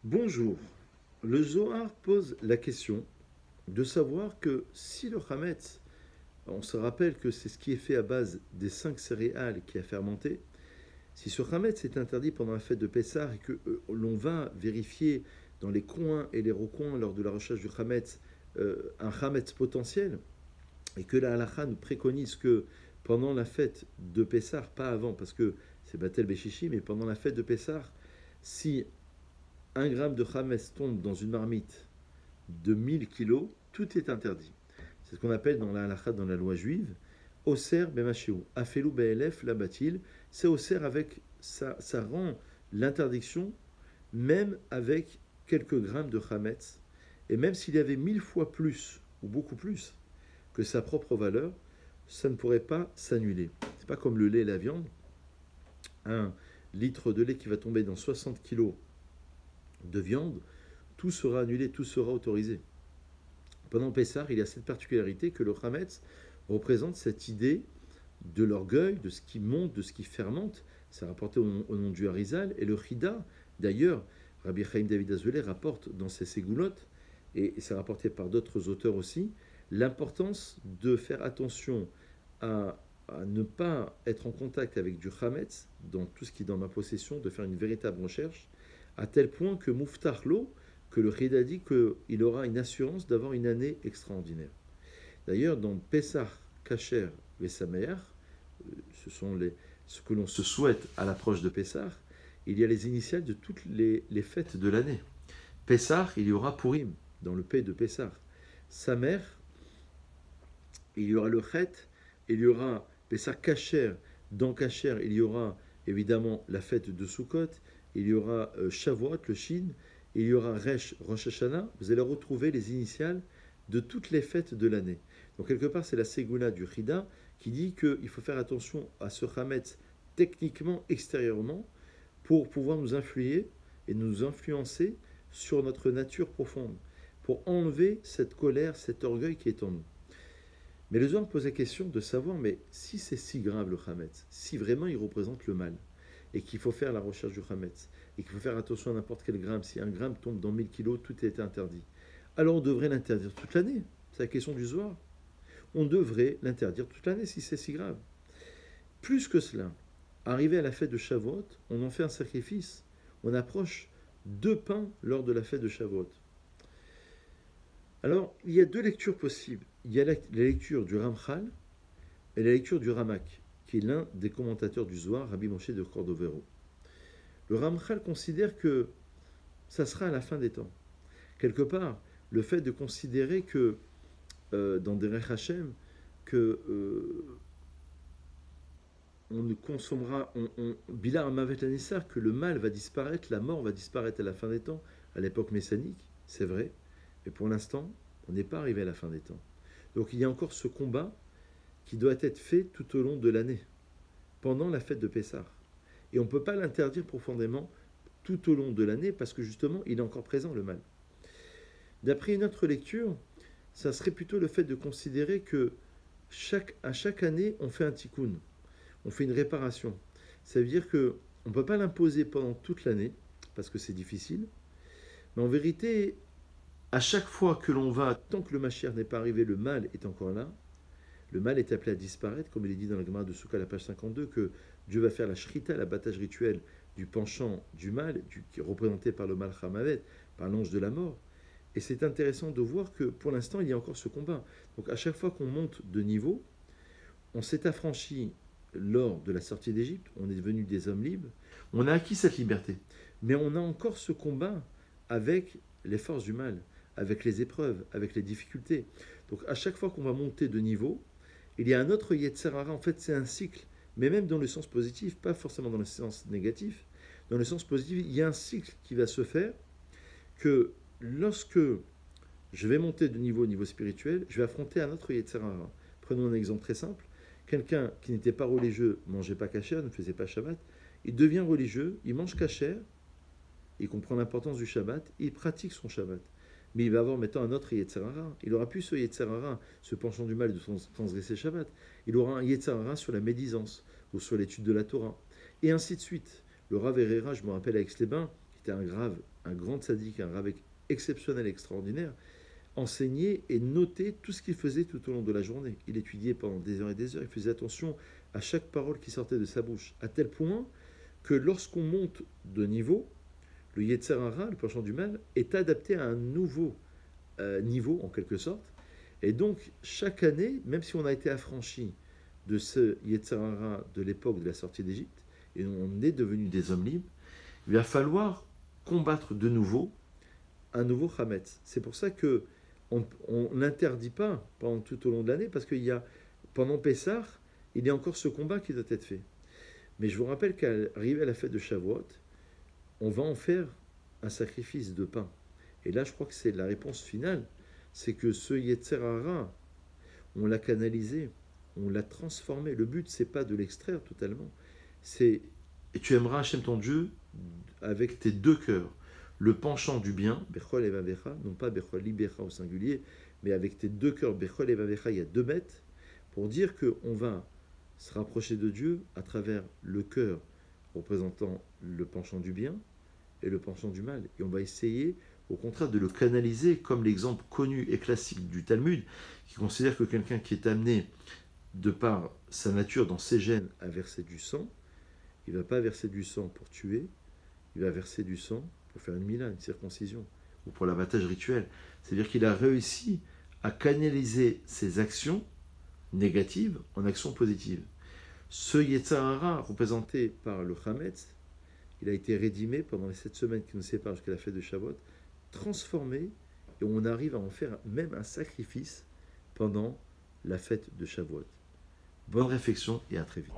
Bonjour. Le Zohar pose la question de savoir que si le Hametz, on se rappelle que c'est ce qui est fait à base des 5 céréales qui a fermenté, si ce Hametz est interdit pendant la fête de Pessah et que l'on va vérifier dans les coins et les recoins lors de la recherche du Hametz un Hametz potentiel, et que la halakha nous préconise que pendant la fête de Pessah, pas avant parce que c'est Batel Beshishi, mais pendant la fête de Pessah, si 1 gramme de Hametz tombe dans une marmite de 1000 kilos, tout est interdit. C'est ce qu'on appelle dans la halakha, dans la loi juive, Oser bemachéou, Afelou be'elef labatil, c'est Oser avec, ça rend l'interdiction, même avec quelques grammes de Hametz, et même s'il y avait 1000 fois plus, ou beaucoup plus, que sa propre valeur, ça ne pourrait pas s'annuler. C'est pas comme le lait et la viande. Un litre de lait qui va tomber dans 60 kilos de viande, tout sera annulé, tout sera autorisé. Pendant Pessah, il y a cette particularité que le Hametz représente cette idée de l'orgueil, de ce qui monte, de ce qui fermente. C'est rapporté au nom du Harizal. Et le Chida, d'ailleurs, Rabbi Chaim David Azoulay rapporte dans ses Ségoulottes, et c'est rapporté par d'autres auteurs aussi, l'importance de faire attention à ne pas être en contact avec du Hametz dans tout ce qui est dans ma possession, de faire une véritable recherche, à tel point que Mouftach Lo, que le Chida dit qu'il aura une assurance d'avoir une année extraordinaire. D'ailleurs, dans Pessah, Kacher et Sameach, ce que l'on se souhaite à l'approche de Pessah, il y a les initiales de toutes les fêtes de l'année. Pessah, il y aura Purim, dans le P de Pessah. Samer, il y aura le Chet, il y aura Pessah Kacher. Dans Kacher, il y aura évidemment la fête de Sukkot, il y aura Shavuot, le Shin, il y aura Resh, Rosh Hashanah. Vous allez retrouver les initiales de toutes les fêtes de l'année. Donc quelque part, c'est la Ségoula du Chida qui dit qu'il faut faire attention à ce Hametz techniquement, extérieurement, pour pouvoir nous influer et nous influencer sur notre nature profonde, pour enlever cette colère, cet orgueil qui est en nous. Mais le Zohar pose la question de savoir, mais si c'est si grave le Hametz, si vraiment il représente le mal, et qu'il faut faire la recherche du Hametz, et qu'il faut faire attention à n'importe quel gramme, si 1 gramme tombe dans 1000 kilos, tout est interdit. Alors on devrait l'interdire toute l'année. C'est la question du Zohar. On devrait l'interdire toute l'année si c'est si grave. Plus que cela, arrivé à la fête de Shavuot, on en fait un sacrifice. On approche 2 pains lors de la fête de Shavuot. Alors, il y a 2 lectures possibles. Il y a la lecture du Ramchal et la lecture du Ramak, qui est l'un des commentateurs du Zohar, Rabbi Moshe de Cordovero. Le Ramchal considère que ça sera à la fin des temps. Quelque part, le fait de considérer que dans Derech Hashem, que on ne consommera, Bila Amavet Anissar, que le mal va disparaître, la mort va disparaître à la fin des temps, à l'époque messianique, c'est vrai, mais pour l'instant, on n'est pas arrivé à la fin des temps. Donc il y a encore ce combat qui doit être fait tout au long de l'année, pendant la fête de Pessah. Et on ne peut pas l'interdire profondément tout au long de l'année, parce que justement, il est encore présent, le mal. D'après une autre lecture, ça serait plutôt le fait de considérer que à chaque année, on fait un tikkun, on fait une réparation. Ça veut dire qu'on ne peut pas l'imposer pendant toute l'année, parce que c'est difficile, mais en vérité, à chaque fois que l'on va, tant que le Mashiach n'est pas arrivé, le mal est encore là. Le mal est appelé à disparaître, comme il est dit dans la Gemara de Souka, la page 52, que Dieu va faire la shrita, l'abattage rituel du penchant du mal, qui est représenté par le mal Hamavet, par l'ange de la mort. Et c'est intéressant de voir que pour l'instant, il y a encore ce combat. Donc à chaque fois qu'on monte de niveau, on s'est affranchi lors de la sortie d'Égypte, on est devenu des hommes libres, on a acquis cette liberté. Mais on a encore ce combat avec les forces du mal, avec les épreuves, avec les difficultés. Donc à chaque fois qu'on va monter de niveau, il y a un autre Yetzer Hara. En fait, c'est un cycle, mais même dans le sens positif, pas forcément dans le sens négatif. Dans le sens positif, il y a un cycle qui va se faire que lorsque je vais monter de niveau au niveau spirituel, je vais affronter un autre Yetzer Hara. Prenons un exemple très simple. Quelqu'un qui n'était pas religieux, ne mangeait pas kasher, ne faisait pas Shabbat, il devient religieux, il mange kasher, il comprend l'importance du Shabbat, il pratique son Shabbat. Mais il va avoir maintenant un autre Yetzer Hara. Il aura plus ce Yetzer Hara, ce penchant du mal de transgresser Shabbat. Il aura un Yetzer Hara sur la médisance ou sur l'étude de la Torah. Et ainsi de suite. Le Rav Herrera, je me rappelle à Aix-les-Bains, était un grand tzaddik, un rav exceptionnel, extraordinaire, enseignait et notait tout ce qu'il faisait tout au long de la journée. Il étudiait pendant des heures et des heures, il faisait attention à chaque parole qui sortait de sa bouche, à tel point que lorsqu'on monte de niveau, le Yetzer Hara, le penchant du mal, est adapté à un nouveau niveau, en quelque sorte. Et donc, chaque année, même si on a été affranchi de ce Yetzer Hara de l'époque de la sortie d'Égypte, et on est devenu des hommes libres, il va falloir combattre de nouveau un nouveau Hametz. C'est pour ça que on n'interdit pas pendant tout au long de l'année, parce qu'il y a, pendant Pessah, il y a encore ce combat qui doit être fait. Mais je vous rappelle qu'arrivé à la fête de Shavuot, on va en faire un sacrifice de pain. Et là, je crois que c'est la réponse finale. C'est que ce Yetzer Hara, on l'a canalisé, on l'a transformé. Le but, c'est pas de l'extraire totalement. C'est, et tu aimeras Hachem ton Dieu avec tes deux cœurs. Le penchant du bien, Bechol Evavecha, non pas Bechol Libecha au singulier, mais avec tes deux cœurs, Bechol Evavecha, il y a 2 mètres, pour dire qu'on va se rapprocher de Dieu à travers le cœur représentant le penchant du bien et le penchant du mal. Et on va essayer, au contraire, de le canaliser comme l'exemple connu et classique du Talmud, qui considère que quelqu'un qui est amené, de par sa nature, dans ses gènes, à verser du sang, il ne va pas verser du sang pour tuer, il va verser du sang pour faire une mila, une circoncision, ou pour l'abattage rituel. C'est-à-dire qu'il a réussi à canaliser ses actions négatives en actions positives. Ce Yetzer Hara, représenté par le Hametz, il a été rédimé pendant les 7 semaines qui nous séparent jusqu'à la fête de Shavuot, transformé, et on arrive à en faire même un sacrifice pendant la fête de Shavuot. Bonne réflexion et à très vite.